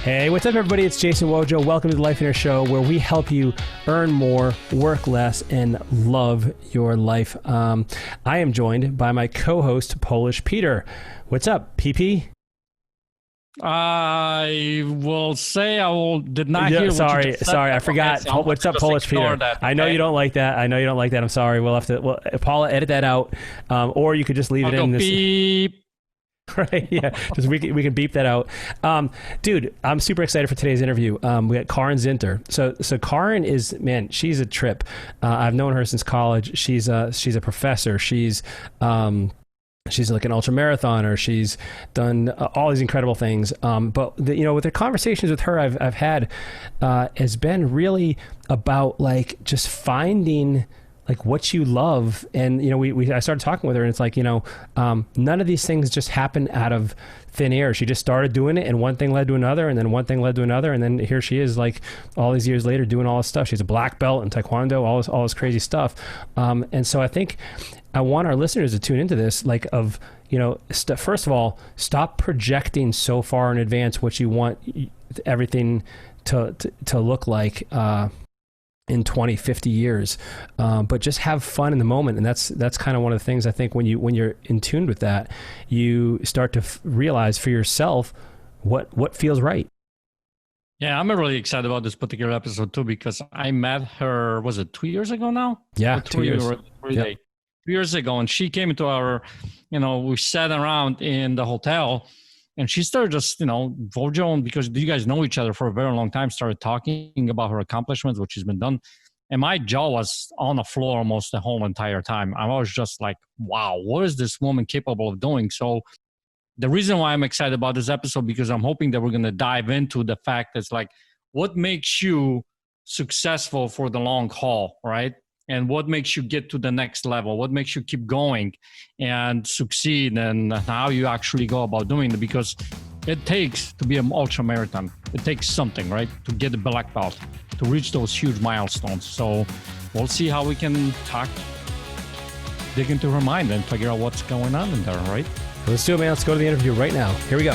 Hey, what's up, everybody? It's Jason Wojo. Welcome to the Life Inner Show, where we help you earn more, work less, and love your life. I am joined by my co-host, Polish Peter. What's up, PP? I will say did not hear. Sorry, I forgot. Okay, so what's up, Polish Peter? That, okay? I know you don't like that. I'm sorry. We'll have to. Paula, edit that out, or you could just leave it in. Beep. Right, yeah. Just we can beep that out. Dude, I'm super excited for today's interview. We got Carin Zinter. So Carin is, man, she's a trip. I've known her since college. She's a professor. She's like an ultra marathoner. She's done all these incredible things. But with the conversations with her I've had has been really about like just finding like what you love. And, I started talking with her, and it's like, none of these things just happen out of thin air. She just started doing it, and one thing led to another, and then one thing led to another. And then here she is, like all these years later, doing all this stuff. She's a black belt in Taekwondo, all this crazy stuff. And so I think I want our listeners to tune into this, like first of all, stop projecting so far in advance what you want everything to look like, in 20, 50 years, but just have fun in the moment. And that's kind of one of the things I think when you're in tune with that, you start to realize for yourself what feels right. Yeah, I'm really excited about this particular episode too, because I met her, was it 2 years ago now? Yeah, 2 years. 2 years ago. And she came into our, we sat around in the hotel, and she started just, Wojo, because you guys know each other for a very long time, started talking about her accomplishments, what she's been done. And my jaw was on the floor almost the whole entire time. I was just like, wow, what is this woman capable of doing? So the reason why I'm excited about this episode, because I'm hoping that we're going to dive into the fact that's like, what makes you successful for the long haul, right? And what makes you get to the next level? What makes you keep going and succeed, and how you actually go about doing it? Because it takes to be an ultra marathon. It takes something, right? To get the black belt, to reach those huge milestones. So we'll see how we can dig into her mind and figure out what's going on in there, right? Let's do it, man. Let's go to the interview right now. Here we go.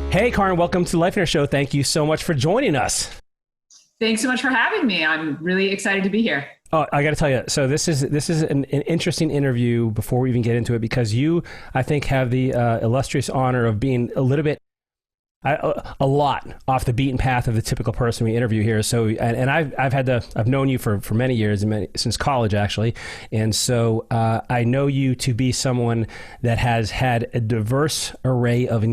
Hey, Carin, welcome to the Life Inner Show. Thank you so much for joining us. Thanks so much for having me. I'm really excited to be here. Oh, I got to tell you, so this is an interesting interview before we even get into it, because you, I think, have the illustrious honor of being a little bit, a lot off the beaten path of the typical person we interview here. So, and I've known you for many years, since college actually, and so I know you to be someone that has had a diverse array of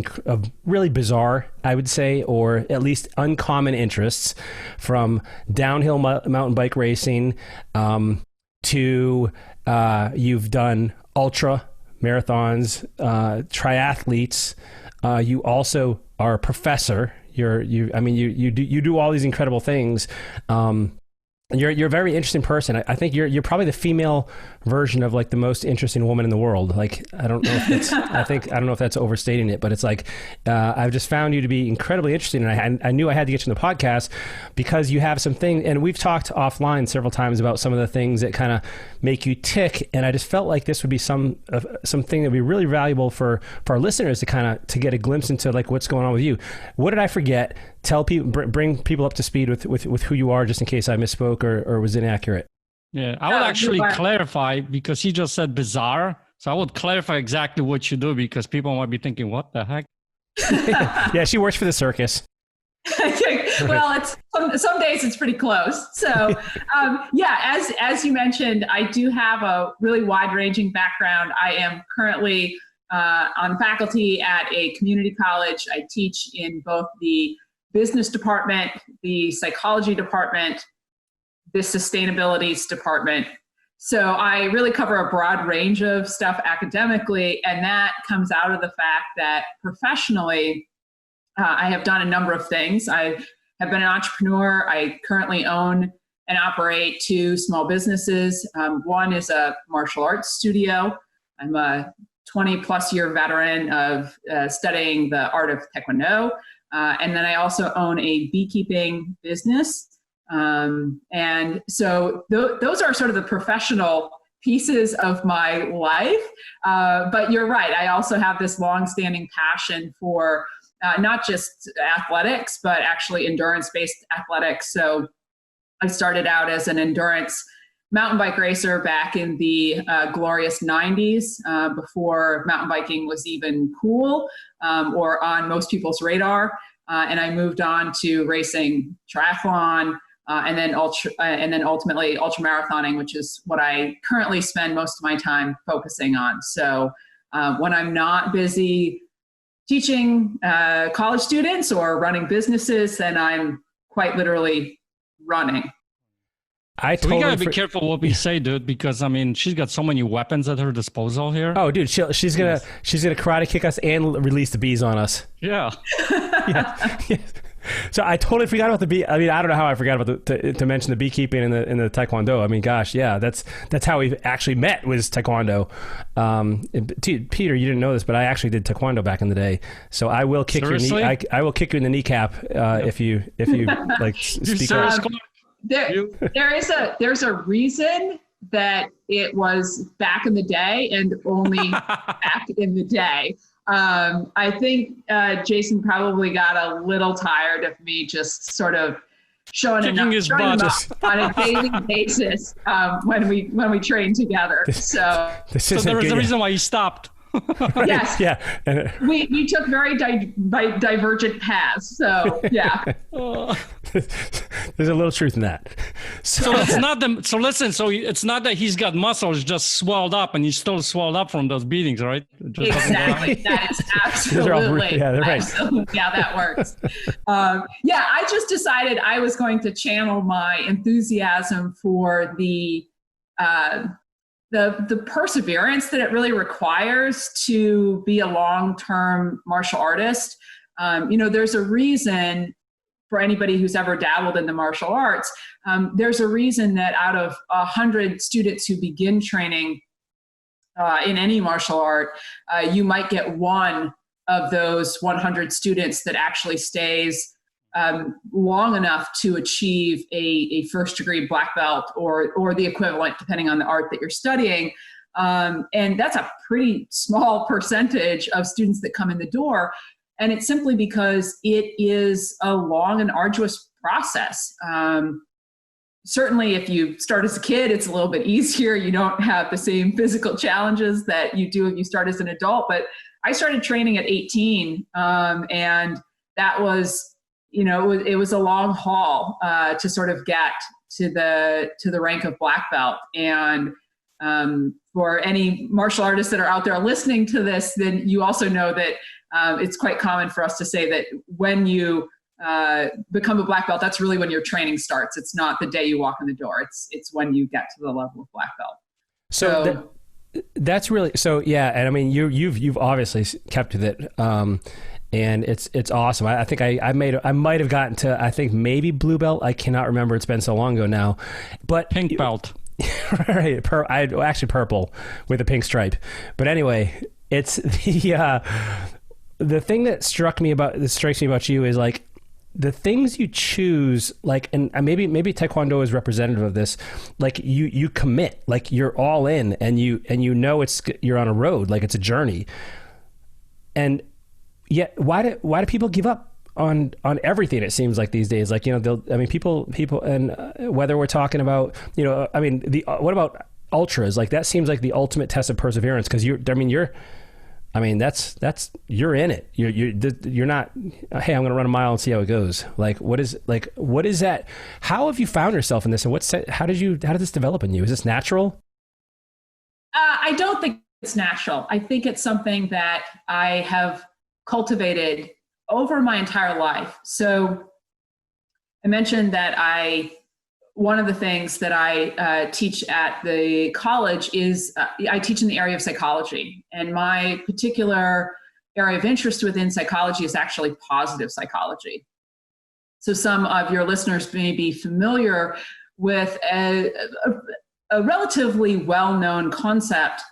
really bizarre, I would say, or at least uncommon interests, from downhill mountain bike racing to you've done ultra marathons, triathletes. You also are a professor. You do all these incredible things. You're a very interesting person. I think you're probably the female version of like the most interesting woman in the world. Like, I don't know if that's, I don't know if that's overstating it, but it's like, I've just found you to be incredibly interesting. And I knew I had to get you in the podcast because you have something, and we've talked offline several times about some of the things that kind of make you tick. And I just felt like this would be something that would be really valuable for our listeners to get a glimpse into like what's going on with you. What did I forget? Tell people, bring people up to speed with who you are, just in case I misspoke or was inaccurate. Yeah, I would actually clarify, because he just said bizarre. So I would clarify exactly what you do, because people might be thinking, what the heck? Yeah, she works for the circus. Well, it's some days it's pretty close. So as you mentioned, I do have a really wide-ranging background. I am currently on faculty at a community college. I teach in both the business department, the psychology department, the sustainability department. So I really cover a broad range of stuff academically, and that comes out of the fact that professionally, I have done a number of things. I have been an entrepreneur. I currently own and operate 2 small businesses. One is a martial arts studio. I'm a 20-plus year veteran of studying the art of Taekwondo. And then I also own a beekeeping business. And so those are sort of the professional pieces of my life. But you're right. I also have this longstanding passion for not just athletics, but actually endurance-based athletics. So I started out as an endurance mountain bike racer back in the glorious 90s, before mountain biking was even cool or on most people's radar. And I moved on to racing triathlon, and then ultimately ultramarathoning, which is what I currently spend most of my time focusing on. So when I'm not busy teaching college students or running businesses, then I'm quite literally running. We gotta be careful what we say, dude, because I mean, she's got so many weapons at her disposal here. Oh, dude, she's gonna karate kick us and release the bees on us. Yeah. Yeah. So I totally forgot about the bee. I mean, I don't know how I forgot about to mention the beekeeping in the taekwondo. I mean, gosh, yeah, that's how we actually met, was taekwondo. Peter, you didn't know this, but I actually did taekwondo back in the day. So I will kick Seriously? your knee. I will kick you in the kneecap if you like speak up. There's a reason that it was back in the day and only back in the day. I think Jason probably got a little tired of me just sort of showing his butt on a daily basis when we trained together. So there was a reason why he stopped. Right. Yes. Yeah. We took very divergent paths. So yeah. There's a little truth in that. So it's not it's not that he's got muscles just swelled up and he's still swelled up from those beatings, right? Exactly. That is absolutely, they're right. Absolutely how that works. I just decided I was going to channel my enthusiasm for the perseverance that it really requires to be a long-term martial artist. There's a reason for anybody who's ever dabbled in the martial arts. There's a reason that out of 100 students who begin training in any martial art, you might get one of those 100 students that actually stays long enough to achieve a first degree black belt or the equivalent, depending on the art that you're studying. And that's a pretty small percentage of students that come in the door. And it's simply because it is a long and arduous process. Certainly, if you start as a kid, it's a little bit easier. You don't have the same physical challenges that you do if you start as an adult. But I started training at 18, and that was, it was a long haul to sort of get to the rank of black belt. And for any martial artists that are out there listening to this, then you also know that it's quite common for us to say that when you become a black belt, that's really when your training starts. It's not the day you walk in the door. It's when you get to the level of black belt. So that's really, so yeah. And I mean, you've obviously kept with it. And it's awesome. I think I might have gotten to, I think maybe blue belt. I cannot remember. It's been so long ago now, but pink belt. Right. Actually purple with a pink stripe. But anyway, it's the thing that strikes me about you is like the things you choose, like, and maybe Taekwondo is representative of this. Like you commit, like you're all in, and you're on a road, like it's a journey. And yet, why do people give up on everything? It seems like these days, like, people, and whether we're talking about, what about ultras? Like that seems like the ultimate test of perseverance, because you're in it. You're not, hey, I'm going to run a mile and see how it goes. Like, what is that? How have you found yourself in this? And how did this develop in you? Is this natural? I don't think it's natural. I think it's something that I have cultivated over my entire life. So I mentioned that one of the things that I teach at the college is I teach in the area of psychology. And my particular area of interest within psychology is actually positive psychology. So some of your listeners may be familiar with a relatively well-known concept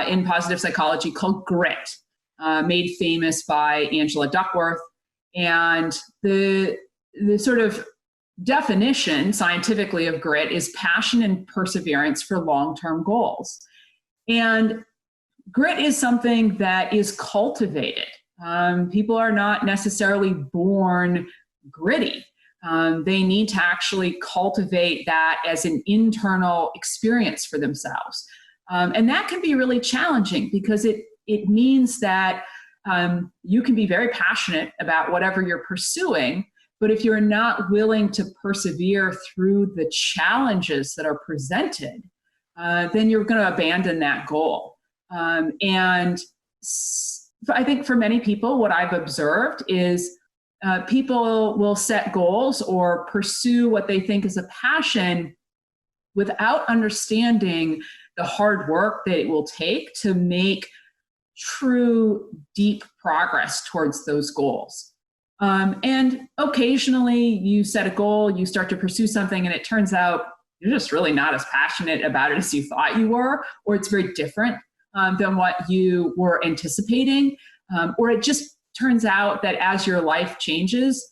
in positive psychology called grit, made famous by Angela Duckworth. And the sort of definition scientifically of grit is passion and perseverance for long-term goals. And grit is something that is cultivated. People are not necessarily born gritty. They need to actually cultivate that as an internal experience for themselves. And that can be really challenging because it means that you can be very passionate about whatever you're pursuing, but if you're not willing to persevere through the challenges that are presented, then you're going to abandon that goal. And I think for many people, what I've observed is people will set goals or pursue what they think is a passion without understanding the hard work that it will take to make true, deep progress towards those goals. And occasionally you set a goal, you start to pursue something, and it turns out you're just really not as passionate about it as you thought you were, or it's very different than what you were anticipating, or it just turns out that as your life changes,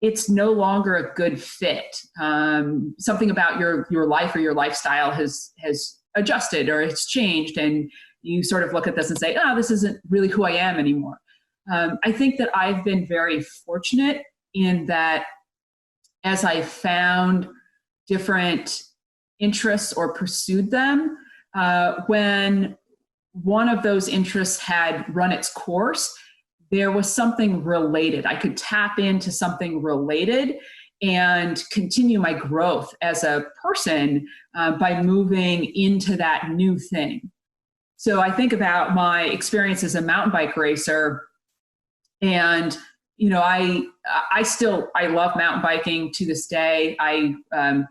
it's no longer a good fit. Something about your life or your lifestyle has adjusted or it's changed, and you sort of look at this and say, oh, this isn't really who I am anymore. I think that I've been very fortunate in that as I found different interests or pursued them, when one of those interests had run its course, there was something related. I could tap into something related and continue my growth as a person by moving into that new thing. So I think about my experience as a mountain bike racer, and I love mountain biking to this day. I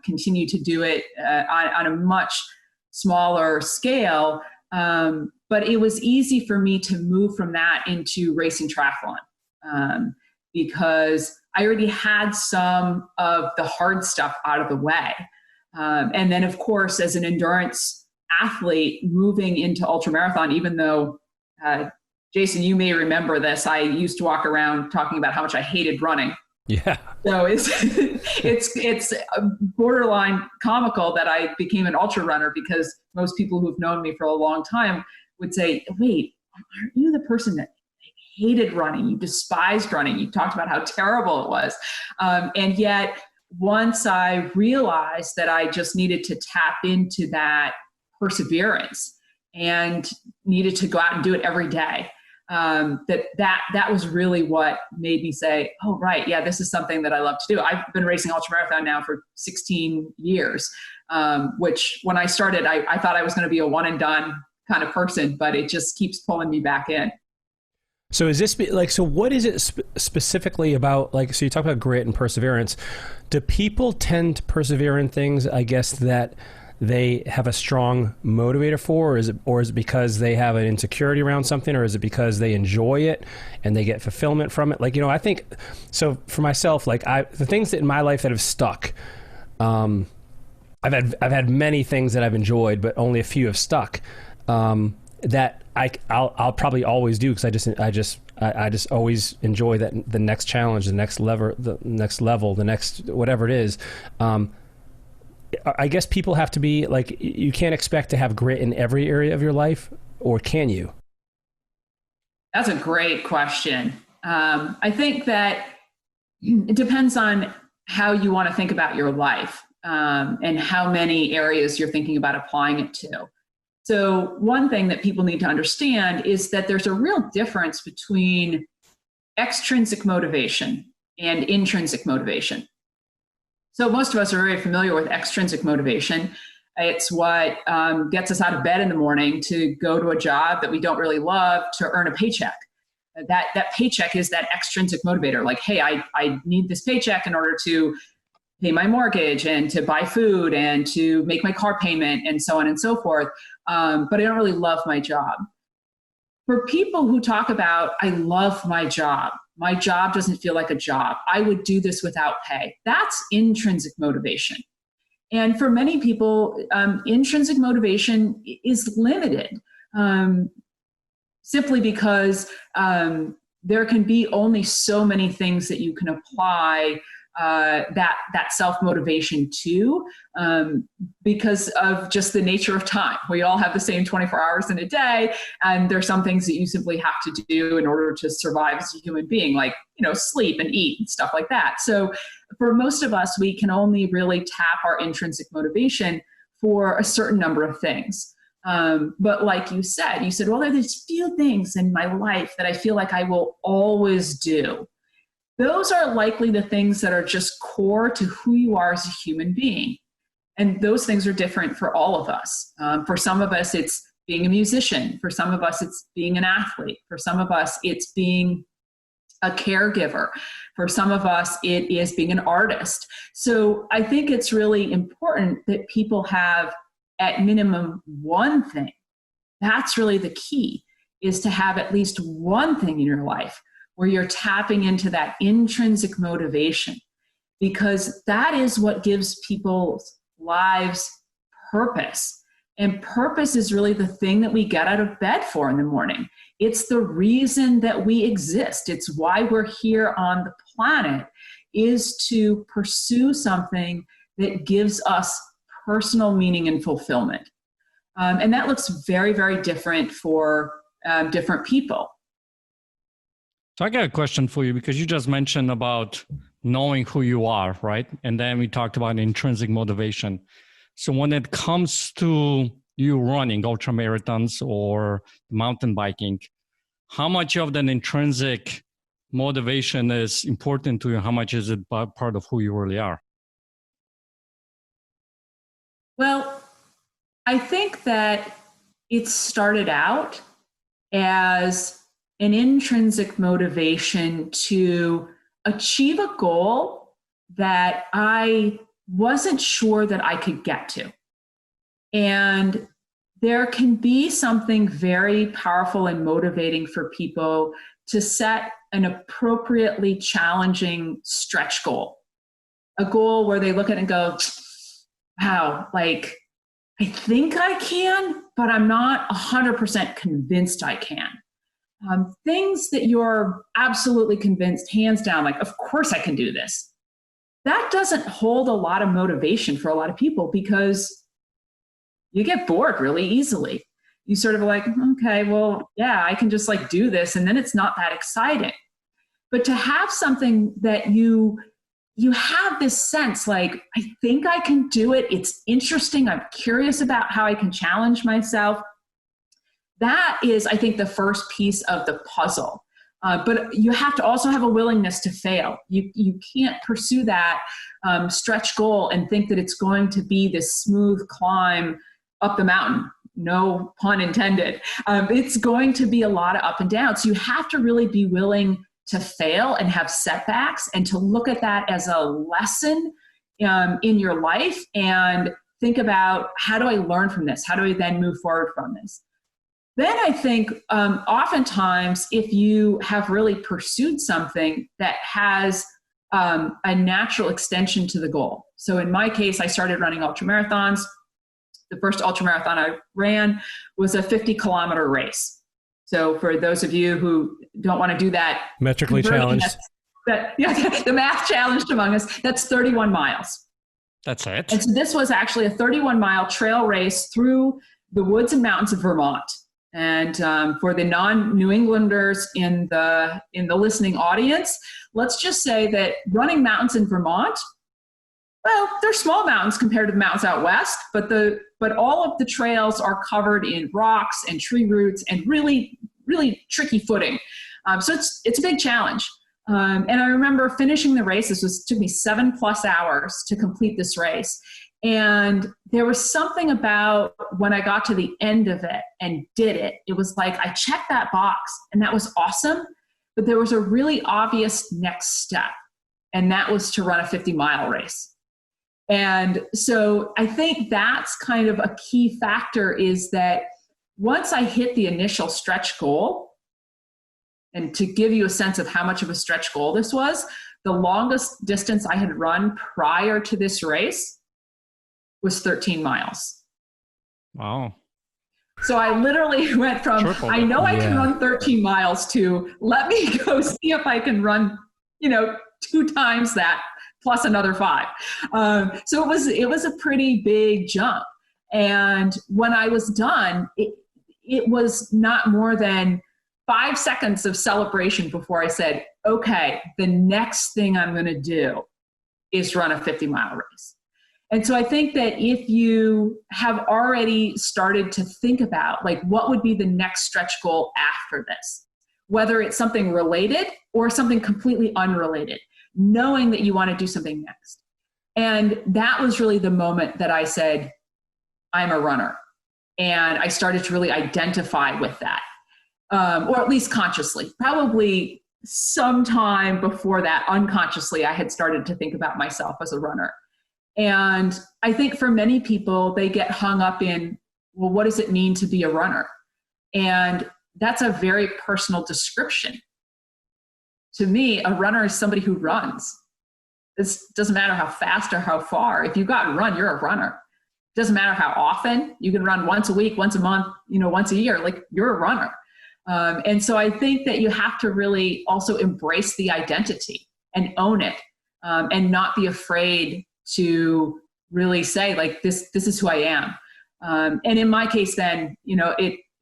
continue to do it on a much smaller scale, but it was easy for me to move from that into racing triathlon because I already had some of the hard stuff out of the way. And then, of course, as an endurance athlete moving into ultramarathon, even though, Jason, you may remember this, I used to walk around talking about how much I hated running. Yeah. So it's borderline comical that I became an ultra runner, because most people who've known me for a long time would say, wait, aren't you the person that hated running? You despised running. You talked about how terrible it was. And yet once I realized that I just needed to tap into that perseverance and needed to go out and do it every day, that was really what made me say, oh, right, yeah, this is something that I love to do. I've been racing ultramarathon now for 16 years, which when I started, I thought I was going to be a one and done kind of person, but it just keeps pulling me back in. So is this so what is it specifically about, so you talk about grit and perseverance. Do people tend to persevere in things, I guess, that they have a strong motivator for, or is it because they have an insecurity around something, or is it because they enjoy it and they get fulfillment from it? I think, so for myself, the things that in my life that have stuck, I've had many things that I've enjoyed, but only a few have stuck, that I'll probably always do, because I just always enjoy the next challenge, the next level, the next whatever it is. I guess people have to be you can't expect to have grit in every area of your life, or can you? That's a great question. I think that it depends on how you want to think about your life, and how many areas you're thinking about applying it to. So one thing that people need to understand is that there's a real difference between extrinsic motivation and intrinsic motivation. So most of us are very familiar with extrinsic motivation. It's what gets us out of bed in the morning to go to a job that we don't really love to earn a paycheck. That paycheck is that extrinsic motivator. Hey, I need this paycheck in order to pay my mortgage and to buy food and to make my car payment and so on and so forth. But I don't really love my job. For people who talk about, I love my job doesn't feel like a job, I would do this without pay, that's intrinsic motivation. And for many people, intrinsic motivation is limited, simply because there can be only so many things that you can apply that self-motivation too, because of just the nature of time. We all have the same 24 hours in a day, and there's some things that you simply have to do in order to survive as a human being, like, sleep and eat and stuff like that. So for most of us, we can only really tap our intrinsic motivation for a certain number of things. But like you said, well, there's few things in my life that I feel like I will always do. Those are likely the things that are just core to who you are as a human being. And those things are different for all of us. For some of us, it's being a musician. For some of us, it's being an athlete. For some of us, it's being a caregiver. For some of us, it is being an artist. So I think it's really important that people have at minimum one thing. That's really the key, is to have at least one thing in your life where you're tapping into that intrinsic motivation, because that is what gives people's lives purpose. And purpose is really the thing that we get out of bed for in the morning. It's the reason that we exist. It's why we're here on the planet, is to pursue something that gives us personal meaning and fulfillment. And that looks very, very different for different people. So I got a question for you, because you just mentioned about knowing who you are, right? And then we talked about intrinsic motivation. So when it comes to you running ultra marathons or mountain biking, how much of that intrinsic motivation is important to you? How much is it part of who you really are? Well, I think that it started out as an intrinsic motivation to achieve a goal that I wasn't sure that I could get to. And there can be something very powerful and motivating for people to set an appropriately challenging stretch goal, a goal where they look at it and go, wow, like, I think I can, but I'm not 100% convinced I can. Things that you're absolutely convinced, hands down, like, of course I can do this. That doesn't hold a lot of motivation for a lot of people, because you get bored really easily. You sort of like, okay, well, yeah, I can just like do this. And then it's not that exciting. But to have something that you have this sense like, I think I can do it. It's interesting. I'm curious about how I can challenge myself. That is, I think, the first piece of the puzzle. But you have to also have a willingness to fail. You can't pursue that stretch goal and think that it's going to be this smooth climb up the mountain. No pun intended. It's going to be a lot of up and down. So you have to really be willing to fail and have setbacks, and to look at that as a lesson in your life and think about, how do I learn from this? How do I then move forward from this? Then I think oftentimes if you have really pursued something that has a natural extension to the goal. So in my case, I started running ultramarathons. The first ultramarathon I ran was a 50-kilometer race. So for those of you who don't want to do that, metrically challenged, the math challenged among us, that's 31 miles. That's it. And so this was actually a 31-mile trail race through the woods and mountains of Vermont. And for the non-New Englanders in the listening audience, let's just say that running mountains in Vermont, well, they're small mountains compared to the mountains out west, but all of the trails are covered in rocks and tree roots and really, really tricky footing. So it's a big challenge. And I remember finishing the race. Took me 7+ hours to complete this race. And there was something about when I got to the end of it and did it, it was like I checked that box, and that was awesome. But there was a really obvious next step, and that was to run a 50-mile race. And so I think that's kind of a key factor, is that once I hit the initial stretch goal, and to give you a sense of how much of a stretch goal this was, the longest distance I had run prior to this race was 13 miles. Wow. So I literally went from, I know I can run 13 miles to, let me go see if I can run, 2 times that plus another 5. So it was a pretty big jump. And when I was done, it was not more than 5 seconds of celebration before I said, okay, the next thing I'm going to do is run a 50-mile race. And so I think that if you have already started to think about, like, what would be the next stretch goal after this, whether it's something related or something completely unrelated, knowing that you want to do something next. And that was really the moment that I said, I'm a runner. And I started to really identify with that, or at least consciously. Probably sometime before that, unconsciously, I had started to think about myself as a runner. And I think for many people, they get hung up in, well, what does it mean to be a runner? And that's a very personal description. To me, a runner is somebody who runs. This doesn't matter how fast or how far. If you've got to run, you're a runner. It doesn't matter how often. You can run once a week, once a month, once a year. Like, you're a runner. And so I think that you have to really also embrace the identity and own it, and not be afraid to really say, like, this is who I am. And in my case, then,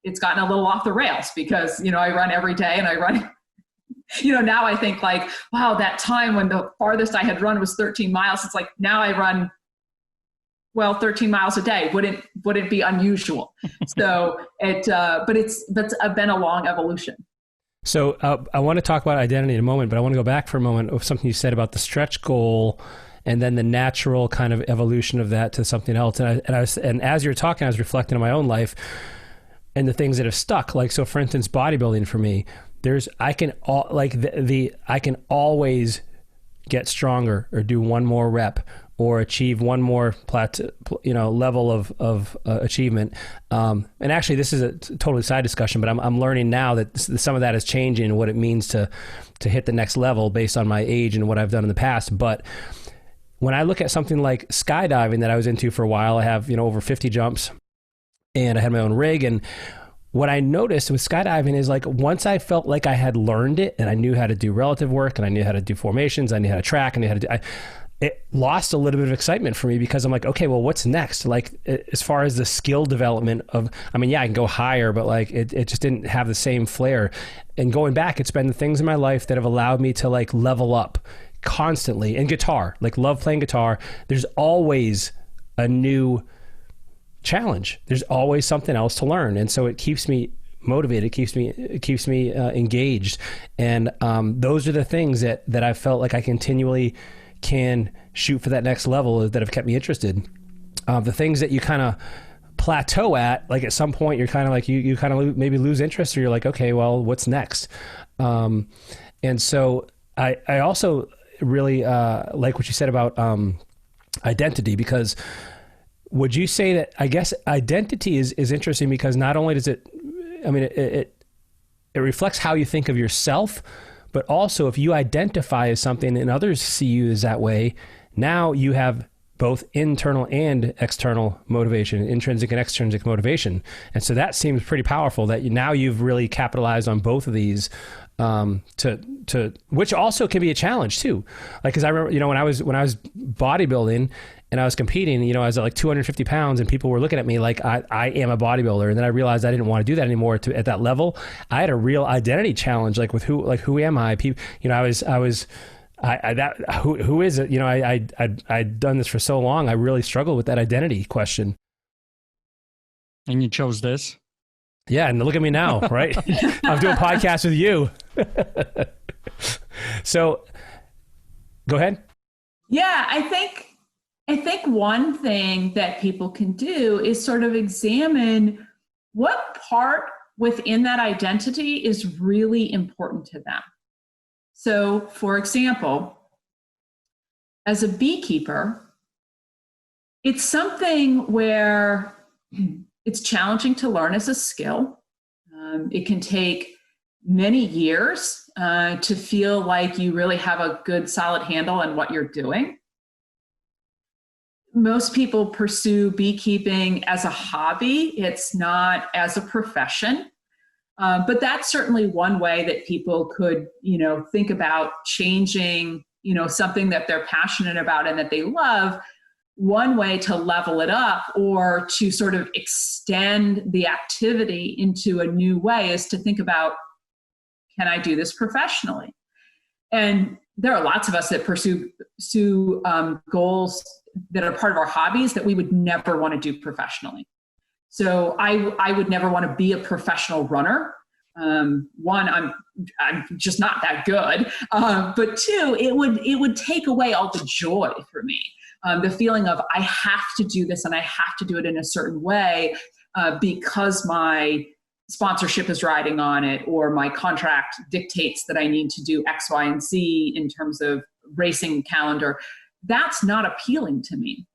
it's gotten a little off the rails because, I run every day and I run, now I think, like, wow, that time when the farthest I had run was 13 miles. It's like, now I run, 13 miles a day. Wouldn't be unusual. So that's been a long evolution. So I want to talk about identity in a moment, but I want to go back for a moment of something you said about the stretch goal and then the natural kind of evolution of that to something else. And as you're talking, I was reflecting on my own life and the things that have stuck. Like, so for instance, bodybuilding for me, I can always get stronger or do one more rep or achieve one more level of achievement. And actually, this is a totally side discussion, but I'm learning now that some of that is changing and what it means to hit the next level based on my age and what I've done in the past. But when I look at something like skydiving that I was into for a while, I have, over 50 jumps and I had my own rig. And what I noticed with skydiving is, like, once I felt like I had learned it and I knew how to do relative work and I knew how to do formations, I knew how to track, I knew how to do, it lost a little bit of excitement for me because I'm like, okay, well, what's next? Like, as far as the skill development of, I can go higher, but like, it just didn't have the same flair. And going back, it's been the things in my life that have allowed me to, like, level up constantly. And guitar, like, love playing guitar. There's always a new challenge. There's always something else to learn. And so it keeps me motivated. It keeps me engaged. And those are the things that I felt like I continually can shoot for that next level that have kept me interested. The things that you kind of plateau at, like, at some point you're kind of like, you kind of maybe lose interest, or you're like, okay, well, what's next? And so I also really like what you said about identity, because would you say that, I guess identity is interesting because not only does it reflects how you think of yourself, but also if you identify as something and others see you as that way, now you have both internal and external motivation, intrinsic and extrinsic motivation. And so that seems pretty powerful that now you've really capitalized on both of these, which also can be a challenge too. Like, cause I remember, when I was bodybuilding and I was competing, I was at like 250 pounds and people were looking at me like I am a bodybuilder. And then I realized I didn't want to do that anymore at that level. I had a real identity challenge, like with who am I? People, who is it? I'd done this for so long. I really struggled with that identity question. And you chose this? Yeah. And look at me now, right? I'm doing a podcast with you. So go ahead. Yeah, I think one thing that people can do is sort of examine what part within that identity is really important to them. So, for example, as a beekeeper, it's something where it's challenging to learn as a skill. It can take many years to feel like you really have a good, solid handle on what you're doing. Most people pursue beekeeping as a hobby. It's not as a profession. But that's certainly one way that people could, think about changing, something that they're passionate about and that they love, one way to level it up or to sort of extend the activity into a new way is to think about, can I do this professionally? And there are lots of us that pursue goals that are part of our hobbies that we would never want to do professionally. So I would never want to be a professional runner. One, I'm just not that good. But two, it would take away all the joy for me. The feeling of I have to do this and I have to do it in a certain way because my sponsorship is riding on it, or my contract dictates that I need to do X, Y, and Z in terms of racing calendar. That's not appealing to me.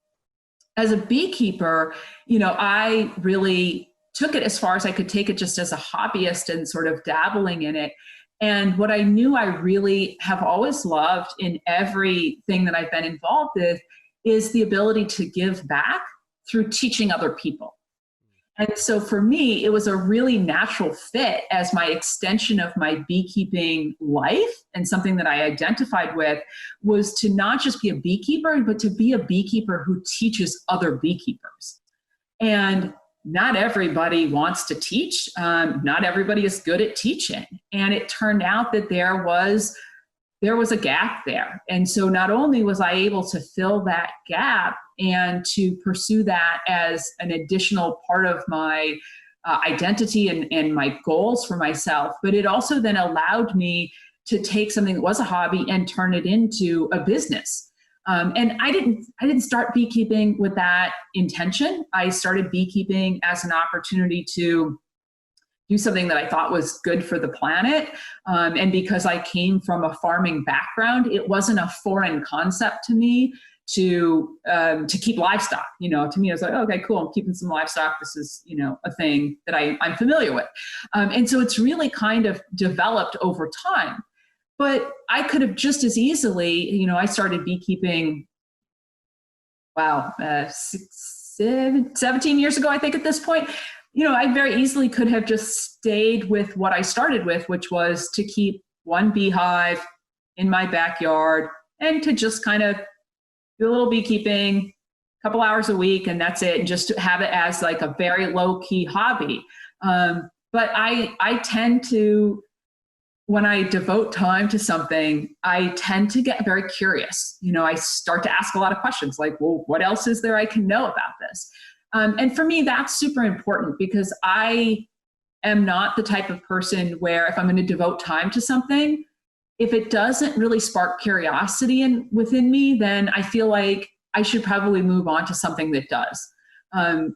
As a beekeeper, I really took it as far as I could take it just as a hobbyist and sort of dabbling in it. And what I knew I really have always loved in everything that I've been involved with is the ability to give back through teaching other people. And so for me, it was a really natural fit as my extension of my beekeeping life, and something that I identified with was to not just be a beekeeper, but to be a beekeeper who teaches other beekeepers. And not everybody wants to teach. Not everybody is good at teaching. And it turned out that there was a gap there. And so not only was I able to fill that gap and to pursue that as an additional part of my identity and my goals for myself, but it also then allowed me to take something that was a hobby and turn it into a business. And I didn't start beekeeping with that intention. I started beekeeping as an opportunity to do something that I thought was good for the planet. And because I came from a farming background, it wasn't a foreign concept to me to keep livestock. To me, I was like, okay, cool, I'm keeping some livestock. This is, a thing that I'm familiar with. And so it's really kind of developed over time. But I could have just as easily, I started beekeeping, 17 years ago, I think at this point. I very easily could have just stayed with what I started with, which was to keep one beehive in my backyard and to just kind of do a little beekeeping, a couple hours a week, and that's it, and just to have it as like a very low-key hobby. But I tend to, when I devote time to something, I tend to get very curious. I start to ask a lot of questions like, well, what else is there I can know about this? And for me, that's super important because I am not the type of person where if I'm going to devote time to something, if it doesn't really spark curiosity within me, then I feel like I should probably move on to something that does. And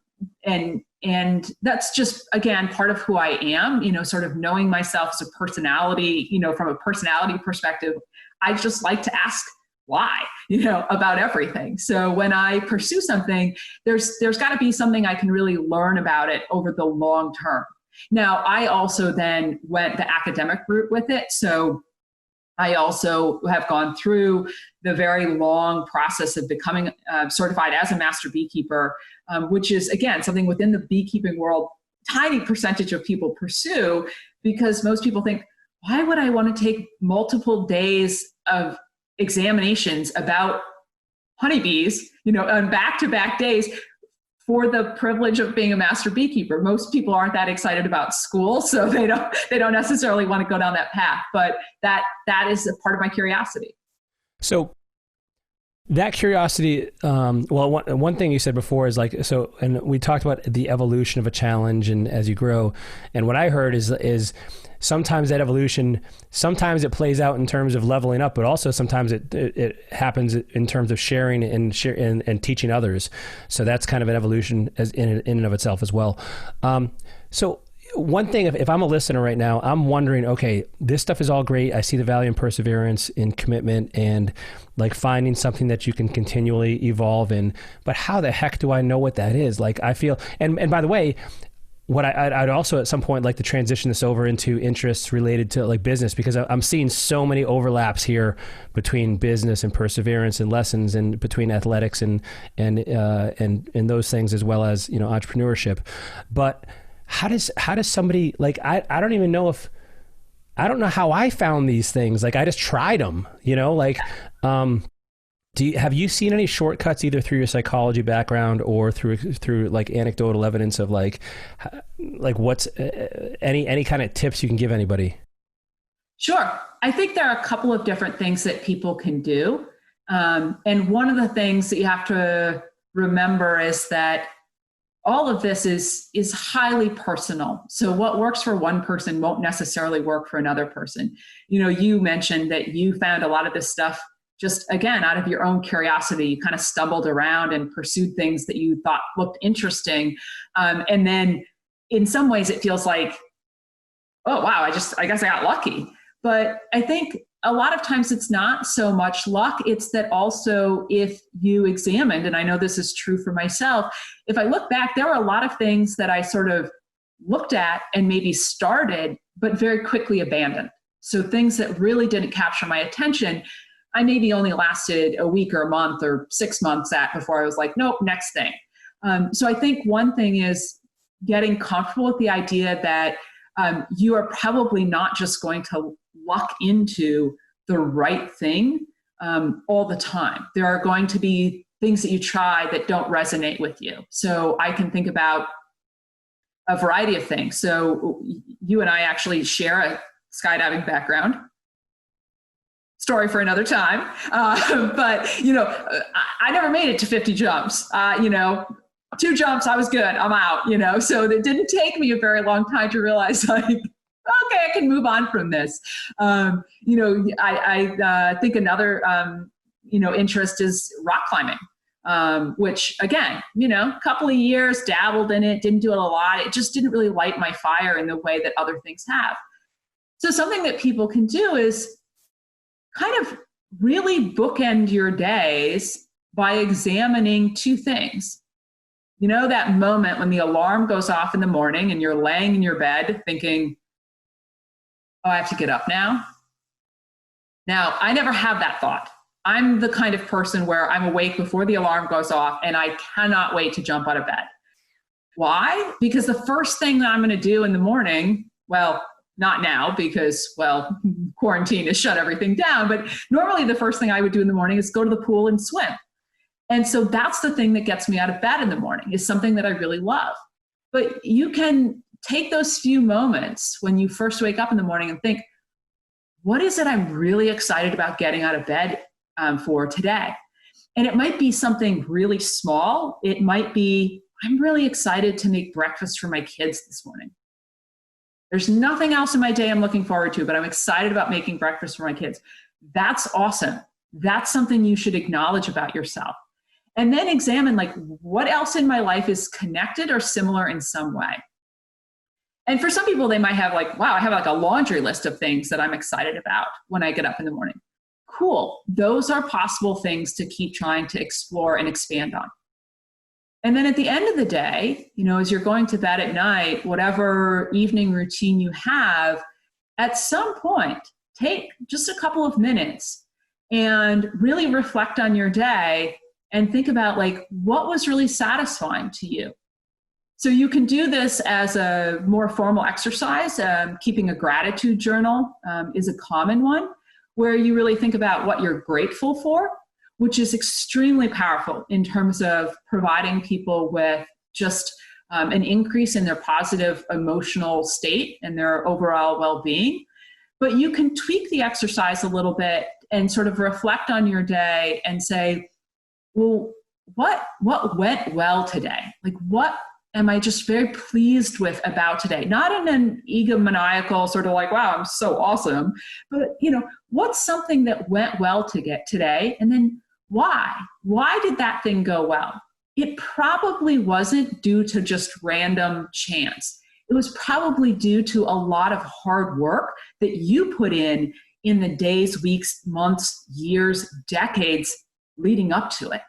that's just, again, part of who I am, sort of knowing myself as a personality, from a personality perspective. I just like to ask why, about everything. So when I pursue something, there's got to be something I can really learn about it over the long term. Now, I also then went the academic route with it. So I also have gone through the very long process of becoming certified as a master beekeeper, which is, again, something within the beekeeping world, tiny percentage of people pursue, because most people think, why would I want to take multiple days of examinations about honeybees, on back-to-back days for the privilege of being a master beekeeper? Most people aren't that excited about school, so they don't necessarily want to go down that path. But that is a part of my curiosity. So that curiosity, one thing you said before is and we talked about the evolution of a challenge and as you grow. And what I heard is sometimes that evolution, sometimes it plays out in terms of leveling up, but also sometimes it happens in terms of sharing and teaching others. So that's kind of an evolution as in and of itself as well. So one thing, if I'm a listener right now, I'm wondering, okay, this stuff is all great. I see the value in perseverance, in commitment, and like finding something that you can continually evolve in. But how the heck do I know what that is? Like I feel, and by the way, what I'd also at some point like to transition this over into interests related to like business, because I'm seeing so many overlaps here between business and perseverance and lessons, and between athletics and those things, as well as, entrepreneurship. But how does somebody, like, I don't even know if, I don't know how I found these things. Like I just tried them, you know, like, have you seen any shortcuts either through your psychology background or through like anecdotal evidence of like what's any kind of tips you can give anybody? Sure. I think there are a couple of different things that people can do. And one of the things that you have to remember is that all of this is highly personal. So what works for one person won't necessarily work for another person. You know, you mentioned that you found a lot of this stuff just, again, out of your own curiosity. You kind of stumbled around and pursued things that you thought looked interesting. And then in some ways it feels like, oh, wow, I guess I got lucky. But I think a lot of times it's not so much luck. It's that also if you examined, and I know this is true for myself, if I look back, there were a lot of things that I sort of looked at and maybe started, but very quickly abandoned. So things that really didn't capture my attention, I maybe only lasted a week or a month or 6 months at before I was like, nope, next thing. So I think one thing is getting comfortable with the idea that you are probably not just going to luck into the right thing all the time. There are going to be things that you try that don't resonate with you. So I can think about a variety of things. So you and I actually share a skydiving background. Story for another time. But, you know, I never made it to 50 jumps. You know, 2 jumps, I was good. I'm out, you know. So it didn't take me a very long time to realize, like, okay, I can move on from this. You know, I think another, you know, interest is rock climbing, which again, you know, a couple of years, dabbled in it, didn't do it a lot. It just didn't really light my fire in the way that other things have. So something that people can do is kind of really bookend your days by examining 2 things. You know, that moment when the alarm goes off in the morning and you're laying in your bed thinking, oh, I have to get up now. Now, I never have that thought. I'm the kind of person where I'm awake before the alarm goes off and I cannot wait to jump out of bed. Why? Because the first thing that I'm going to do in the morning, well, not now because, well, quarantine has shut everything down, but normally the first thing I would do in the morning is go to the pool and swim. And so that's the thing that gets me out of bed in the morning, is something that I really love. But you can take those few moments when you first wake up in the morning and think, what is it I'm really excited about getting out of bed for today? And it might be something really small. It might be, I'm really excited to make breakfast for my kids this morning. There's nothing else in my day I'm looking forward to, but I'm excited about making breakfast for my kids. That's awesome. That's something you should acknowledge about yourself. And then examine, like, what else in my life is connected or similar in some way. And for some people, they might have like, wow, I have like a laundry list of things that I'm excited about when I get up in the morning. Cool. Those are possible things to keep trying to explore and expand on. And then at the end of the day, you know, as you're going to bed at night, whatever evening routine you have, at some point, take just a couple of minutes and really reflect on your day and think about, like, what was really satisfying to you. So you can do this as a more formal exercise. Keeping a gratitude journal is a common one, where you really think about what you're grateful for, which is extremely powerful in terms of providing people with just an increase in their positive emotional state and their overall well-being. But you can tweak the exercise a little bit and sort of reflect on your day and say, well, what went well today? Like, what am I just very pleased with about today? Not in an egomaniacal sort of like, wow, I'm so awesome, but, you know, what's something that went well to get today? And then why? Why did that thing go well? It probably wasn't due to just random chance. It was probably due to a lot of hard work that you put in the days, weeks, months, years, decades leading up to it.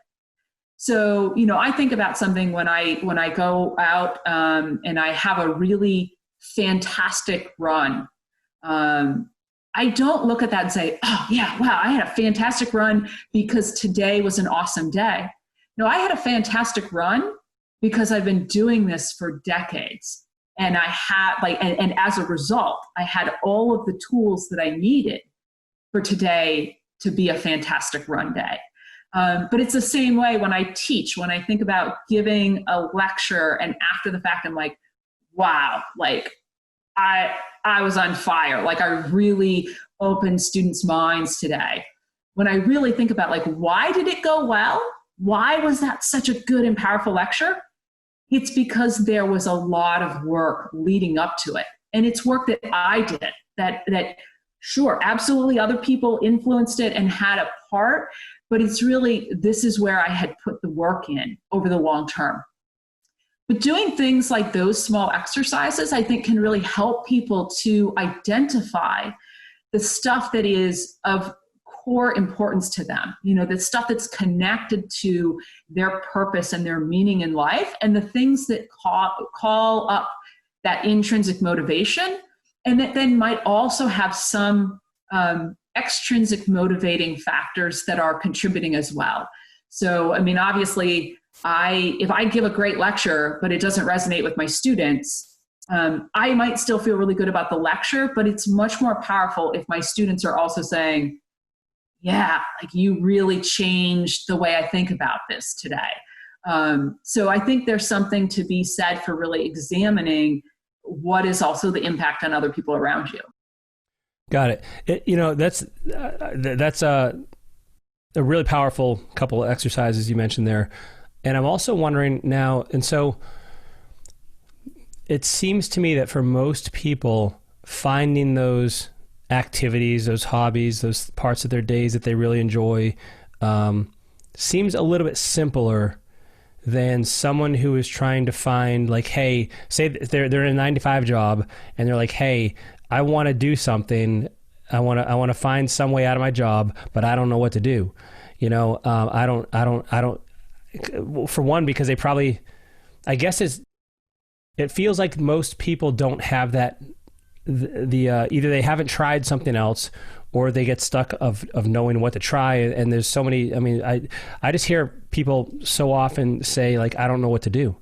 So, you know, I think about something when I go out and I have a really fantastic run. I don't look at that and say, oh yeah, wow, I had a fantastic run because today was an awesome day. No, I had a fantastic run because I've been doing this for decades. And I had and as a result, I had all of the tools that I needed for today to be a fantastic run day. But it's the same way when I teach, when I think about giving a lecture and after the fact, I'm like, wow, like I was on fire. Like I really opened students' minds today. When I really think about like, why did it go well? Why was that such a good and powerful lecture? It's because there was a lot of work leading up to it. And it's work that I did that sure, absolutely other people influenced it and had a part, but it's really, this is where I had put the work in over the long term. But doing things like those small exercises, I think can really help people to identify the stuff that is of core importance to them, the stuff that's connected to their purpose and their meaning in life, and the things that call up that intrinsic motivation, and that then might also have some extrinsic motivating factors that are contributing as well. So, I mean, obviously, if I give a great lecture, but it doesn't resonate with my students, I might still feel really good about the lecture, but it's much more powerful if my students are also saying, yeah, like you really changed the way I think about this today. So I think there's something to be said for really examining what is also the impact on other people around you. Got it. That's a really powerful couple of exercises you mentioned there. And I'm also wondering now, and so it seems to me that for most people, finding those activities, those hobbies, those parts of their days that they really enjoy, seems a little bit simpler than someone who is trying to find, like, hey, say they're in a 9-to-5 job and they're like, hey, I want to do something. I want to find some way out of my job, but I don't know what to do. I don't. For one, because they probably, I guess it feels like most people don't have that. Either they haven't tried something else, or they get stuck of knowing what to try. And there's so many. I mean, I just hear people so often say, like, I don't know what to do,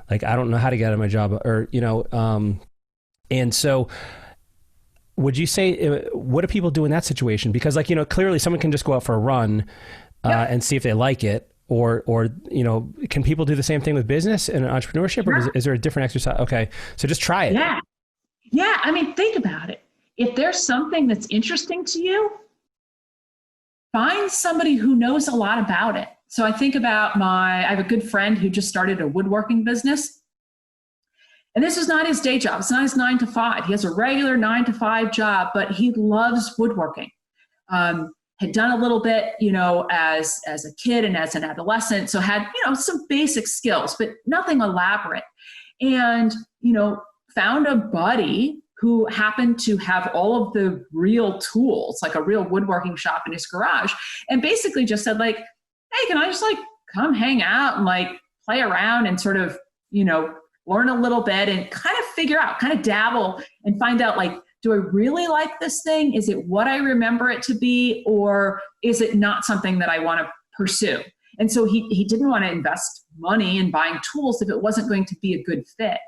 like I don't know how to get out of my job, or and so. Would you say, what do people do in that situation? Because, like, clearly someone can just go out for a run and see if they like it, or can people do the same thing with business and entrepreneurship, or is there a different exercise? Okay, so just try it. Yeah. I mean, think about it. If there's something that's interesting to you, find somebody who knows a lot about it. So I think about I have a good friend who just started a woodworking business. And this is not his day job. It's not his 9-to-5. He has a regular 9-to-5 job, but he loves woodworking. Had done a little bit, as a kid and as an adolescent. So had, some basic skills, but nothing elaborate. And, found a buddy who happened to have all of the real tools, like a real woodworking shop in his garage. And basically just said, like, hey, can I just come hang out and play around and sort of, learn a little bit and kind of figure out, kind of dabble and find out, do I really like this thing? Is it what I remember it to be? Or is it not something that I want to pursue? And so he didn't want to invest money in buying tools if it wasn't going to be a good fit.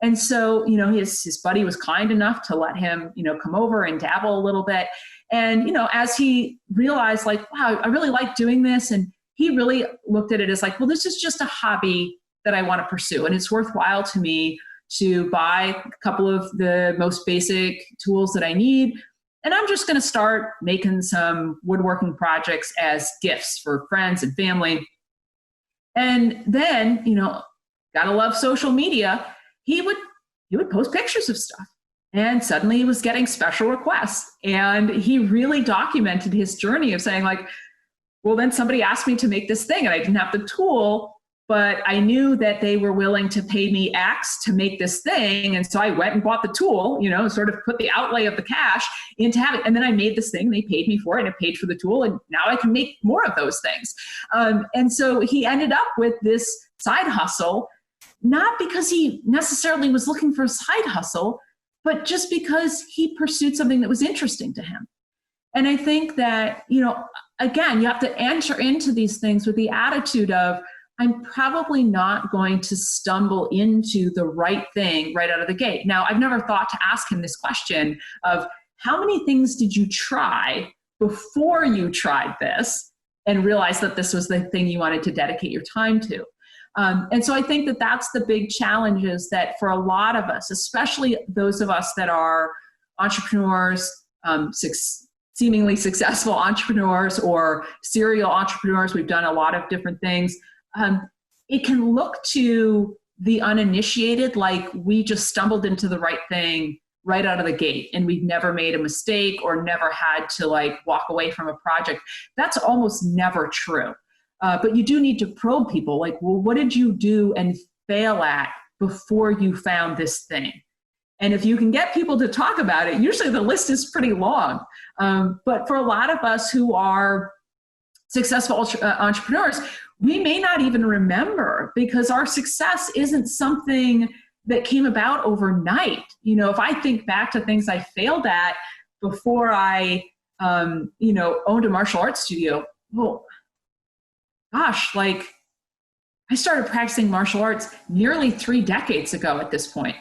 And so, his buddy was kind enough to let him, come over and dabble a little bit. And, as he realized, wow, I really like doing this. And he really looked at it as well, this is just a hobby that I want to pursue. And it's worthwhile to me to buy a couple of the most basic tools that I need. And I'm just going to start making some woodworking projects as gifts for friends and family. And then, gotta love social media. He would post pictures of stuff. And suddenly he was getting special requests. And he really documented his journey of saying, well, then somebody asked me to make this thing and I didn't have the tool, but I knew that they were willing to pay me X to make this thing. And so I went and bought the tool, sort of put the outlay of the cash into having it. And then I made this thing, they paid me for it, and I paid for the tool. And now I can make more of those things. And so he ended up with this side hustle, not because he necessarily was looking for a side hustle, but just because he pursued something that was interesting to him. And I think that, again, you have to enter into these things with the attitude of, I'm probably not going to stumble into the right thing right out of the gate. Now, I've never thought to ask him this question of how many things did you try before you tried this and realized that this was the thing you wanted to dedicate your time to. And so I think that that's the big challenge, is that for a lot of us, especially those of us that are entrepreneurs, seemingly successful entrepreneurs or serial entrepreneurs, we've done a lot of different things. It can look to the uninitiated like we just stumbled into the right thing right out of the gate and we've never made a mistake or never had to like walk away from a project. That's almost never true. But you do need to probe people like, well, what did you do and fail at before you found this thing? And if you can get people to talk about it, usually the list is pretty long. But for a lot of us who are successful entrepreneurs, we may not even remember, because our success isn't something that came about overnight. You know, if I think back to things I failed at before I, owned a martial arts studio, well, gosh, like I started practicing martial arts nearly 3 decades ago at this point.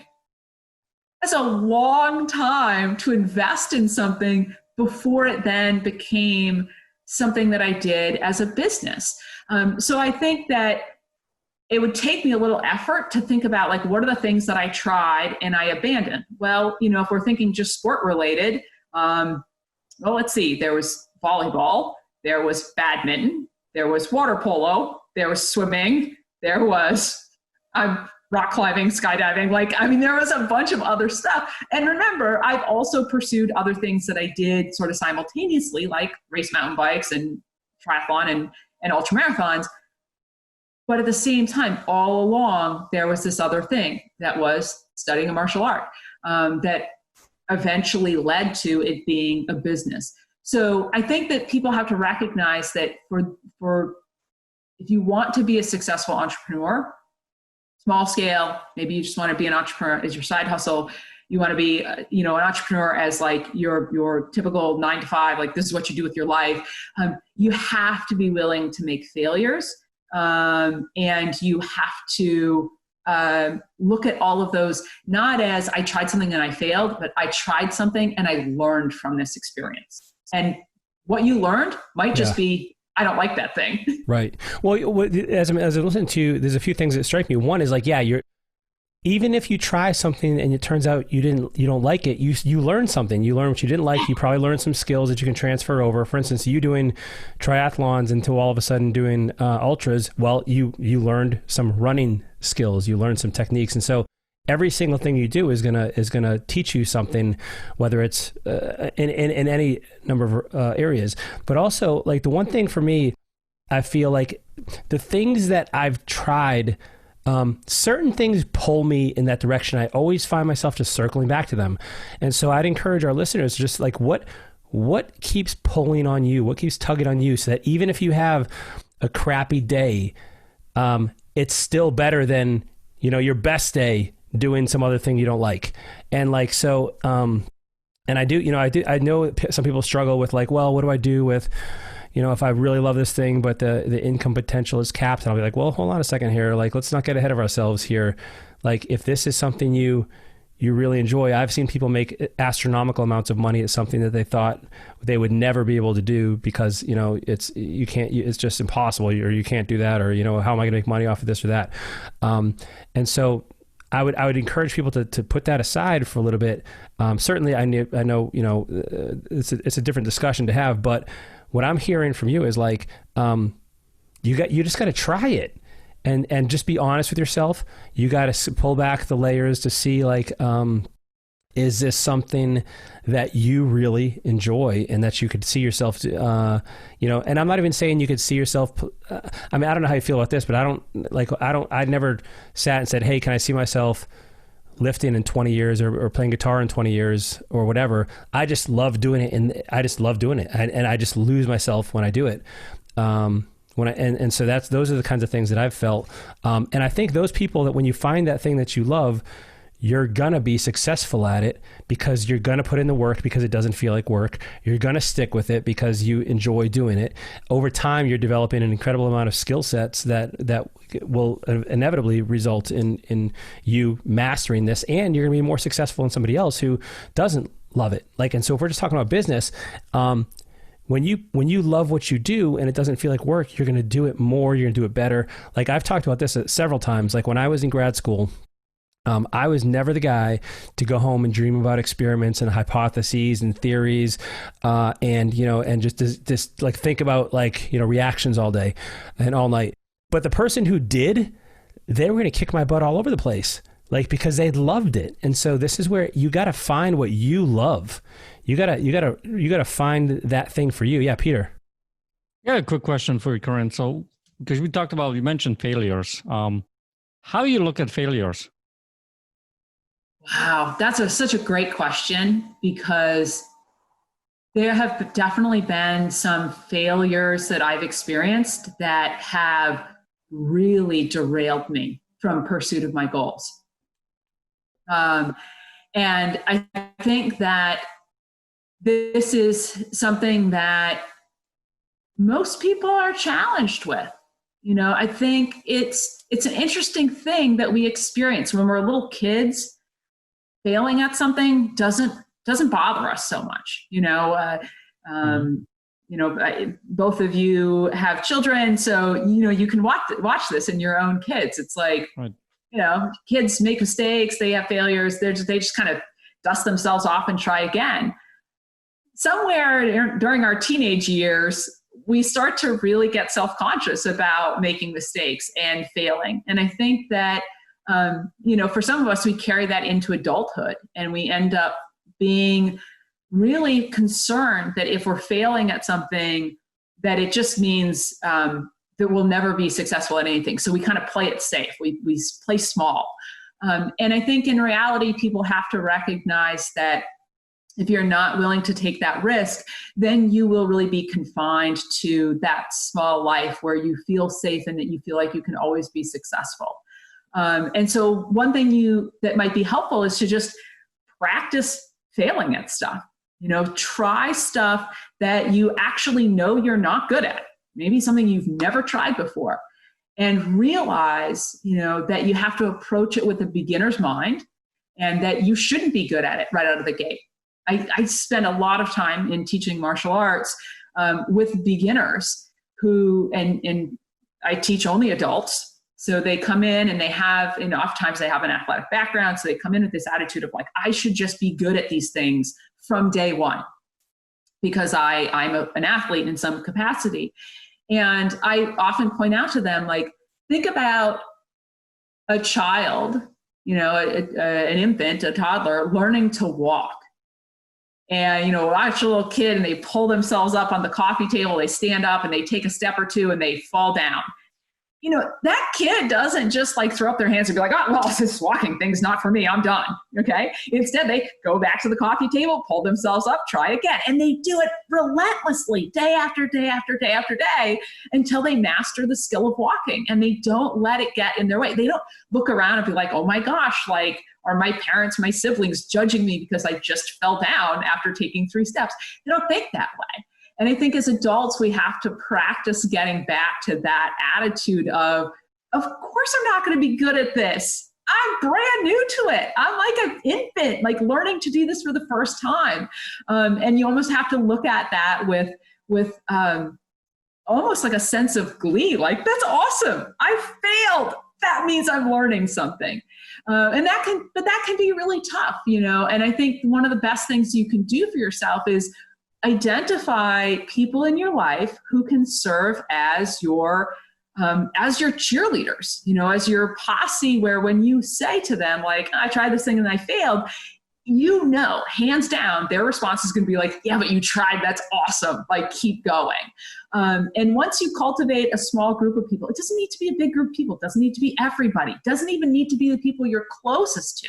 That's a long time to invest in something before it then became something that I did as a business. So I think that it would take me a little effort to think about like, what are the things that I tried and I abandoned? Well, if we're thinking just sport related, well, let's see, there was volleyball, there was badminton, there was water polo, there was swimming, there was rock climbing, skydiving. There was a bunch of other stuff. And remember, I've also pursued other things that I did sort of simultaneously, like race mountain bikes and triathlon and ultra marathons. But at the same time, all along, there was this other thing that was studying a martial art that eventually led to it being a business. So I think that people have to recognize that for if you want to be a successful entrepreneur, small scale, maybe you just want to be an entrepreneur as your side hustle. You want to be, an entrepreneur as like your typical 9 to 5, like this is what you do with your life. You have to be willing to make failures. And you have to look at all of those, not as I tried something and I failed, but I tried something and I learned from this experience. And what you learned might just be, I don't like that thing. Right. Well, as I'm listening to you, there's a few things that strike me. One is like, even if you try something and it turns out you don't like it, you learn something. You learn what you didn't like. You probably learned some skills that you can transfer over. For instance, you doing triathlons until all of a sudden doing ultras. Well, you learned some running skills. You learned some techniques, and so every single thing you do is gonna teach you something, whether it's in any number of areas. But also, like the one thing for me, I feel like the things that I've tried. Certain things pull me in that direction. I always find myself just circling back to them. And so I'd encourage our listeners just like, what keeps pulling on you? What keeps tugging on you so that even if you have a crappy day, it's still better than, your best day doing some other thing you don't like. And like, so, and I know some people struggle with like, well, what do I do with, if I really love this thing, but the income potential is capped, and I'll be like, well, hold on a second here. Like, let's not get ahead of ourselves here. Like, if this is something you really enjoy, I've seen people make astronomical amounts of money at something that they thought they would never be able to do because, it's just impossible, or you can't do that, or, how am I going to make money off of this or that? And so I would encourage people to put that aside for a little bit. Certainly I know, it's a different discussion to have, but what I'm hearing from you is like, you just got to try it and just be honest with yourself. You got to pull back the layers to see like, is this something that you really enjoy and that you could see yourself, and I'm not even saying you could see yourself. I don't know how you feel about this, but I never sat and said, hey, can I see myself lifting in 20 years or playing guitar in 20 years or whatever. I just love doing it. And I just love doing it. And I just lose myself when I do it. So those are the kinds of things that I've felt. And I think those people that when you find that thing that you love, you're going to be successful at it because you're going to put in the work because it doesn't feel like work. You're going to stick with it because you enjoy doing it. Over time, you're developing an incredible amount of skill sets that will inevitably result in you mastering this, and you're going to be more successful than somebody else who doesn't love it. And so if we're just talking about business, when you love what you do and it doesn't feel like work, you're going to do it more, you're going to do it better. I've talked about this several times. When I was in grad school, I was never the guy to go home and dream about experiments and hypotheses and theories, and just think about reactions all day and all night. But the person who did, they were going to kick my butt all over the place, because they loved it. And so this is where you got to find what you love. You got to find that thing for you. Yeah, Peter. Yeah, a quick question for you, Carin. So, because you mentioned failures. How do you look at failures? Wow, that's such a great question, because there have definitely been some failures that I've experienced that have really derailed me from pursuit of my goals. And I think that this is something that most people are challenged with. I think it's an interesting thing that we experience when we're little kids. Failing at something doesn't bother us so much. Both of you have children, so you can watch this in your own kids. It's right. Kids make mistakes, they have failures, they just kind of dust themselves off and try again. Somewhere during our teenage years, we start to really get self-conscious about making mistakes and failing. And I think that for some of us, we carry that into adulthood, and we end up being really concerned that if we're failing at something, that it just means that we'll never be successful at anything. So we kind of play it safe. We play small. And I think in reality, people have to recognize that if you're not willing to take that risk, then you will really be confined to that small life where you feel safe and that you feel like you can always be successful. And so one thing that might be helpful is to just practice failing at stuff. Try stuff that you actually know you're not good at, maybe something you've never tried before, and realize, that you have to approach it with a beginner's mind and that you shouldn't be good at it right out of the gate. I spend a lot of time in teaching martial arts with beginners and I teach only adults. So they come in and they have, oftentimes they have an athletic background. So they come in with this attitude of I should just be good at these things from day one because I'm an athlete in some capacity. And I often point out to them, think about a child, an infant, a toddler learning to walk. And, watch a little kid and they pull themselves up on the coffee table, they stand up and they take a step or two and they fall down. That kid doesn't just throw up their hands and be like, oh, well, this walking thing's not for me, I'm done. Okay. Instead, they go back to the coffee table, pull themselves up, try again. And they do it relentlessly day after day after day after day until they master the skill of walking, and they don't let it get in their way. They don't look around and be like, oh my gosh, are my parents, my siblings judging me because I just fell down after taking 3 steps? They don't think that way. And I think as adults, we have to practice getting back to that attitude of course I'm not going to be good at this. I'm brand new to it. I'm like an infant, learning to do this for the first time. And you almost have to look at that with almost like a sense of glee. That's awesome. I failed. That means I'm learning something. And that can be really tough, and I think one of the best things you can do for yourself is identify people in your life who can serve as your cheerleaders, as your posse, where when you say to them, I tried this thing and I failed, hands down, their response is going to be yeah, but you tried. That's awesome. Keep going. And once you cultivate a small group of people, it doesn't need to be a big group of people. It doesn't need to be everybody. It doesn't even need to be the people you're closest to.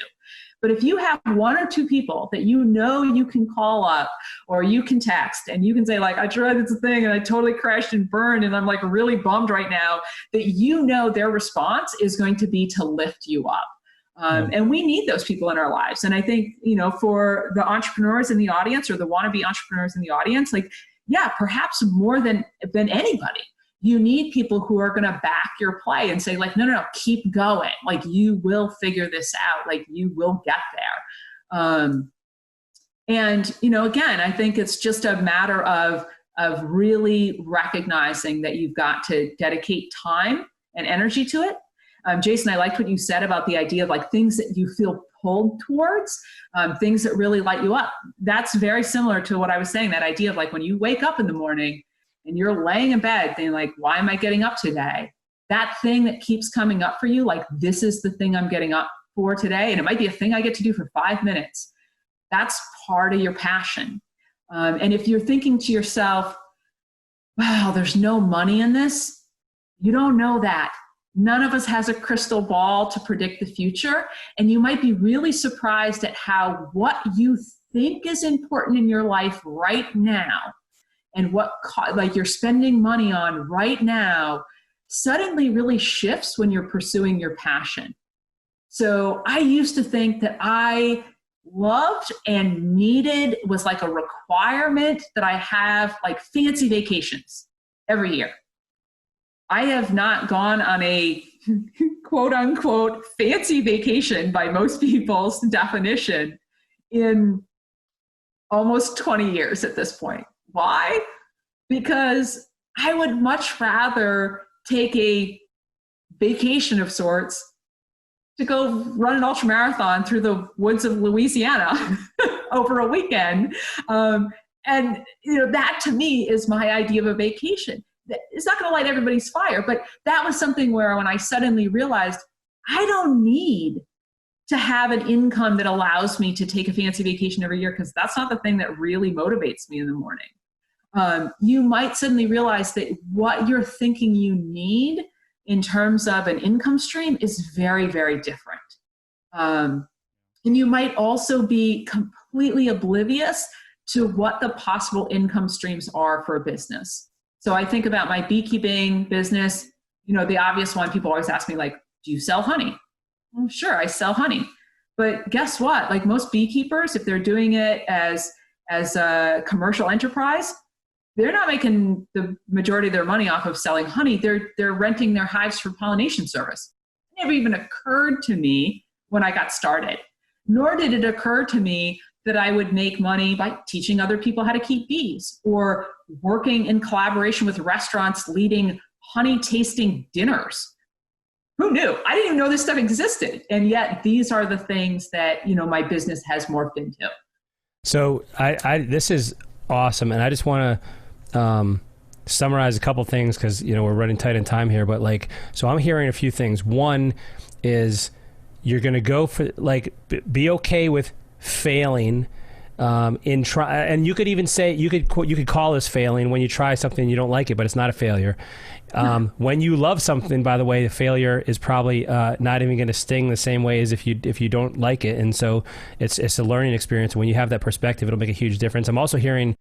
But if you have 1 or 2 people that you can call up or you can text and you can say I tried this thing and I totally crashed and burned and I'm really bummed right now, that their response is going to be to lift you up. And we need those people in our lives. And I think, for the entrepreneurs in the audience or the wannabe entrepreneurs in the audience, like, yeah, perhaps more than anybody, you need people who are going to back your play and say like, no, keep going. Like you will figure this out. Like you will get there. And, again, I think it's just a matter of really recognizing that you've got to dedicate time and energy to it. Jason, I liked what you said about the idea of like things that you feel pulled towards, things that really light you up. That's very similar to what I was saying, that idea of like when you wake up in the morning and you're laying in bed thinking like, why am I getting up today? That thing that keeps coming up for you, like this is the thing I'm getting up for today. And it might be a thing I get to do for 5 minutes. That's part of your passion. And if you're thinking to yourself, wow, there's no money in this, you don't know that. None of us has a crystal ball to predict the future. And you might be really surprised at how what you think is important in your life right now and what like you're spending money on right now suddenly really shifts when you're pursuing your passion. So I used to think that I loved and needed was like a requirement that I have like fancy vacations every year. I have not gone on a quote unquote fancy vacation by most people's definition in almost 20 years at this point. Why? Because I would much rather take a vacation of sorts to go run an ultramarathon through the woods of Louisiana over a weekend. And that to me is my idea of a vacation. It's not going to light everybody's fire, but that was something where when I suddenly realized I don't need to have an income that allows me to take a fancy vacation every year, because that's not the thing that really motivates me in the morning. You might suddenly realize that what you're thinking you need in terms of an income stream is very, very different. And you might also be completely oblivious to what the possible income streams are for a business. So I think about my beekeeping business, the obvious one, people always ask me like, do you sell honey? Well, sure, I sell honey. But guess what? Like most beekeepers, if they're doing it as a commercial enterprise, they're not making the majority of their money off of selling honey. They're renting their hives for pollination service. It never even occurred to me when I got started, nor did it occur to me that I would make money by teaching other people how to keep bees or working in collaboration with restaurants leading honey tasting dinners. Who knew? I didn't even know this stuff existed. And yet these are the things that, my business has morphed into. So this is awesome. And I just want to summarize a couple things because, we're running tight in time here. But so I'm hearing a few things. One is you're going to go for be okay with failing in try, and you could even say you could call this failing when you try something and you don't like it, but it's not a failure. When you love something, by the way, the failure is probably not even going to sting the same way as if you don't like it, and so it's a learning experience. When you have that perspective, it'll make a huge difference. I'm also hearing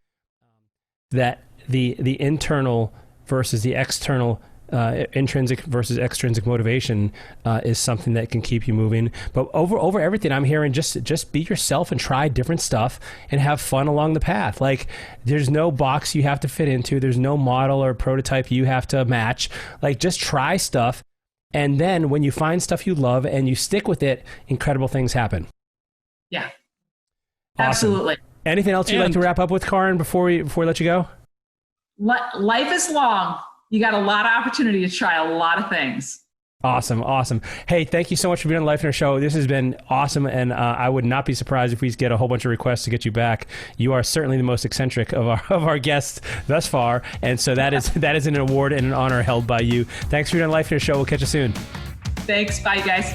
that the internal versus the external. Intrinsic versus extrinsic motivation is something that can keep you moving. But over everything, I'm hearing just be yourself and try different stuff and have fun along the path. There's no box you have to fit into. There's no model or prototype you have to match. Just try stuff. And then when you find stuff you love and you stick with it, incredible things happen. Yeah, awesome. Absolutely. Anything else you'd like to wrap up with, Carin, before we let you go? Life is long. You got a lot of opportunity to try a lot of things. Awesome. Hey, thank you so much for being on the Life in our Show. This has been awesome, and I would not be surprised if we get a whole bunch of requests to get you back. You are certainly the most eccentric of our guests thus far, and so that is an award and an honor held by you. Thanks for being on the Life in our Show. We'll catch you soon. Thanks. Bye, guys.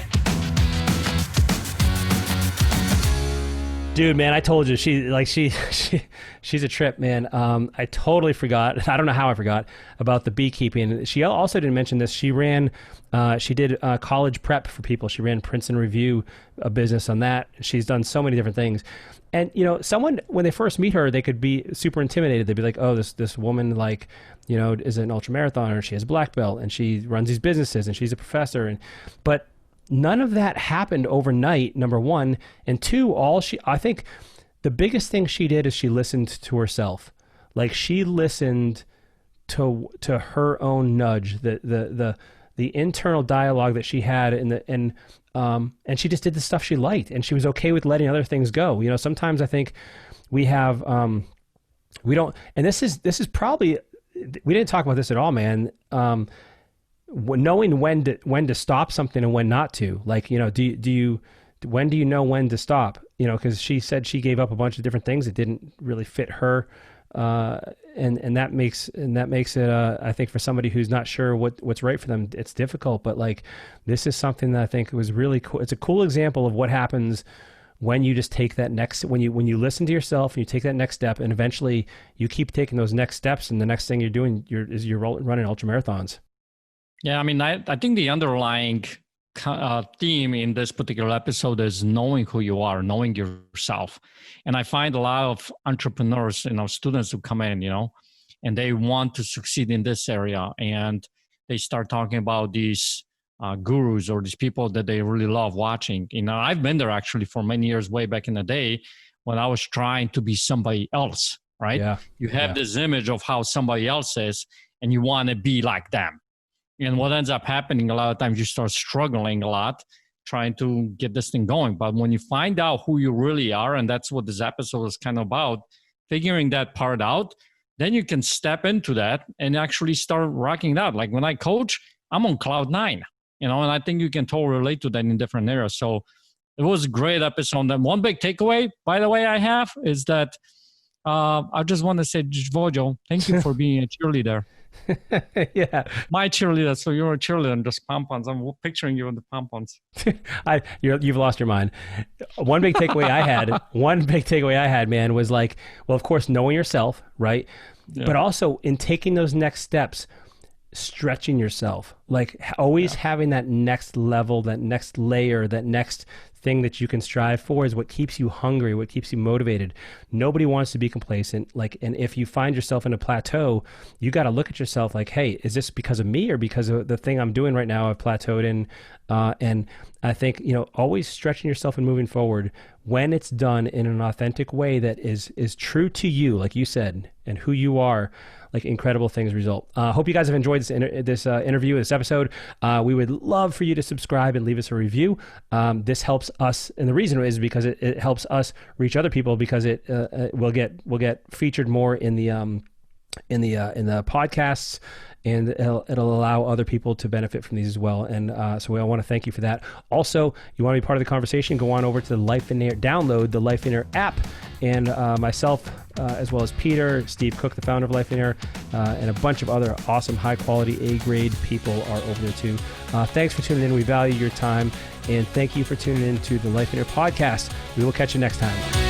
Dude, man, I told you she's a trip, man. I totally forgot. I don't know how I forgot about the beekeeping. She also didn't mention this. She did college prep for people. She ran Princeton Review, a business on that. She's done so many different things. And someone when they first meet her, they could be super intimidated. They'd be like, "Oh, this woman is an ultramarathoner. She has a black belt and she runs these businesses and she's a professor." But none of that happened overnight, number one. And two, I think the biggest thing she did is she listened to herself. Like she listened to her own nudge, the internal dialogue that she had, and she just did the stuff she liked, and she was okay with letting other things go. You know, sometimes I think we have we don't, and this is probably, we didn't talk about this at all, man. Knowing when to stop something and when not to. Like, you know, when do you know when to stop? You know, because she said she gave up a bunch of different things that didn't really fit her. And that makes it, I think for somebody who's not sure what's right for them, it's difficult, but like, this is something that I think was really cool. It's a cool example of what happens when you just take that when you listen to yourself and you take that next step, and eventually you keep taking those next steps, and the next thing you're doing, you're running ultramarathons. Yeah. I mean, I think the underlying theme in this particular episode is knowing who you are, knowing yourself. And I find a lot of entrepreneurs, you know, students who come in, you know, and they want to succeed in this area, and they start talking about these gurus or these people that they really love watching. You know, I've been there actually for many years, way back in the day when I was trying to be somebody else, right? Yeah. You have this image of how somebody else is, and you want to be like them. And what ends up happening, a lot of times you start struggling a lot trying to get this thing going. But when you find out who you really are, and that's what this episode is kind of about, figuring that part out, then you can step into that and actually start rocking it out. Like when I coach, I'm on cloud 9, you know, and I think you can totally relate to that in different areas. So it was a great episode. And one big takeaway, by the way, I have is that I just want to say, Wojo, thank you for being a cheerleader. Yeah, my cheerleader. So you're a cheerleader and just pom-poms. I'm picturing you in the pom-poms. You've lost your mind. One big takeaway I had, man, was like, well, of course, knowing yourself, right? Yeah. But also in taking those next steps, stretching yourself, like always having that next level, that next layer, that next thing that you can strive for is what keeps you hungry, what keeps you motivated. Nobody wants to be complacent. Like, and if you find yourself in a plateau, you got to look at yourself like, hey, is this because of me or because of the thing I'm doing right now I've plateaued in? And I think, you know, always stretching yourself and moving forward when it's done in an authentic way that is true to you, like you said, and who you are, like incredible things result. Hope you guys have enjoyed this interview, this episode. We would love for you to subscribe and leave us a review. This helps us, and the reason is because it helps us reach other people, because we'll get featured more in the podcasts, and it'll allow other people to benefit from these as well. And so I want to thank you for that. Also, you want to be part of the conversation, go on over to the Life in Air, download the Life in Air app, and myself, as well as Peter, Steve Cook, the founder of Life in Air, and a bunch of other awesome, high-quality, A-grade people are over there too. Thanks for tuning in. We value your time, and thank you for tuning in to the Life in Air podcast. We will catch you next time.